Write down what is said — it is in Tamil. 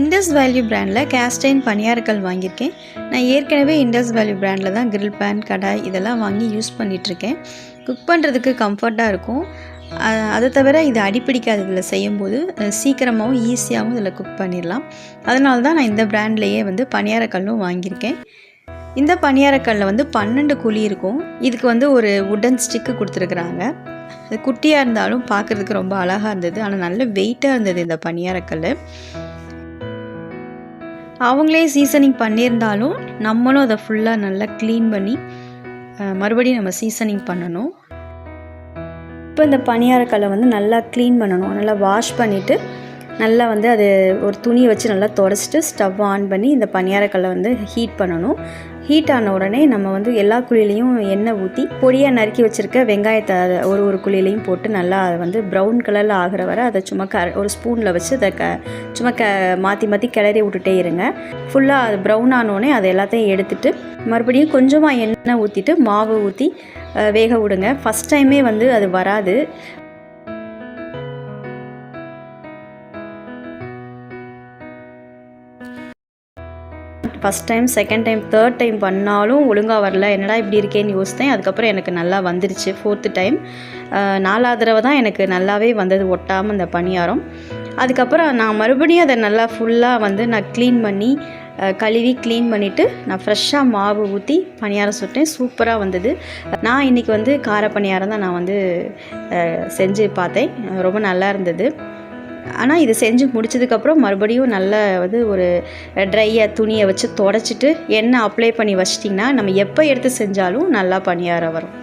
இண்டஸ் வேல்யூ பிராண்டில் கேஸ்டைன் பணியாரக்கல் வாங்கியிருக்கேன். நான் ஏற்கனவே இண்டஸ் வேல்யூ பிராண்டில் தான் கிரில் பேன், கடாய் இதெல்லாம் வாங்கி யூஸ் பண்ணிகிட்ருக்கேன். குக் பண்ணுறதுக்கு கம்ஃபர்ட்டாக இருக்கும். அதை தவிர இது அடிப்பிடிக்காது. இதில் செய்யும்போது சீக்கிரமாகவும் ஈஸியாகவும் இதில் குக் பண்ணிடலாம். அதனால தான் நான் இந்த பிராண்ட்லேயே பணியாரக்கல்லும் வாங்கியிருக்கேன். இந்த பணியாரக்கல்லில் 12 குழி இருக்கும். இதுக்கு ஒரு உடன் ஸ்டிக்கு கொடுத்துருக்குறாங்க. அது குட்டியாக இருந்தாலும் பார்க்குறதுக்கு ரொம்ப அழகாக இருந்தது. ஆனால் நல்ல வெயிட்டாக இருந்தது இந்த பணியாரக்கல். அவங்களே சீசனிங் பண்ணியிருந்தாலும் நம்மளும் அதை ஃபுல்லாக நல்லா க்ளீன் பண்ணி மறுபடியும் நம்ம சீசனிங் பண்ணணும். இப்போ இந்த பணியாரக்கல்லை நல்லா க்ளீன் பண்ணணும். நல்லா வாஷ் பண்ணிவிட்டு நல்லா அது ஒரு துணியை வச்சு நல்லா தொடச்சிட்டு ஸ்டவ் ஆன் பண்ணி இந்த பணியாரக்கல்லை ஹீட் பண்ணணும். ஹீட் ஆன உடனே நம்ம எல்லா குழியிலையும் எண்ணெய் ஊற்றி பொடியாக நறுக்கி வச்சுருக்க வெங்காயத்தை ஒரு குழியிலையும் போட்டு நல்லா அதை ப்ரௌன் கலரில் ஆகிற வரை அதை சும்மா ஒரு ஸ்பூனில் வச்சு அதை சும்மா மாற்றி கிளறி விட்டுட்டே இருங்க. ஃபுல்லாக அது ப்ரௌன் ஆனோடனே அதை எல்லாத்தையும் எடுத்துகிட்டு மறுபடியும் கொஞ்சமாக எண்ணெய் ஊற்றிட்டு மாவு ஊற்றி வேக விடுங்க. ஃபஸ்ட் டைமே அது வராது. First time, second time, third time பண்ணாலும் ஒழுங்காக வரல. என்னடா இப்படி இருக்கேன்னு யோசித்தேன். அதுக்கப்புறம் எனக்கு நல்லா வந்துருச்சு. 4th டைம், 4வது தடவை தான் எனக்கு நல்லாவே வந்தது, ஒட்டாமல் அந்த பணியாரம். அதுக்கப்புறம் நான் மறுபடியும் அதை நல்லா ஃபுல்லாக நான் க்ளீன் பண்ணி கழுவி க்ளீன் பண்ணிவிட்டு நான் ஃப்ரெஷ்ஷாக மாவு ஊற்றி பணியாரம் சுட்டேன். சூப்பராக வந்தது. நான் இன்றைக்கி கார பணியாரம் தான் நான் செஞ்சு பார்த்தேன். ரொம்ப நல்லா இருந்தது. ஆனால் இது செஞ்சு முடிச்சதுக்கப்புறம் மறுபடியும் நல்லா ஒரு ட்ரையாக துணியை வச்சு தொடச்சிட்டு எண்ணெய் அப்ளை பண்ணி வச்சிட்டிங்கன்னா நம்ம எப்போ எடுத்து செஞ்சாலும் நல்லா பணியாரம் வரும்.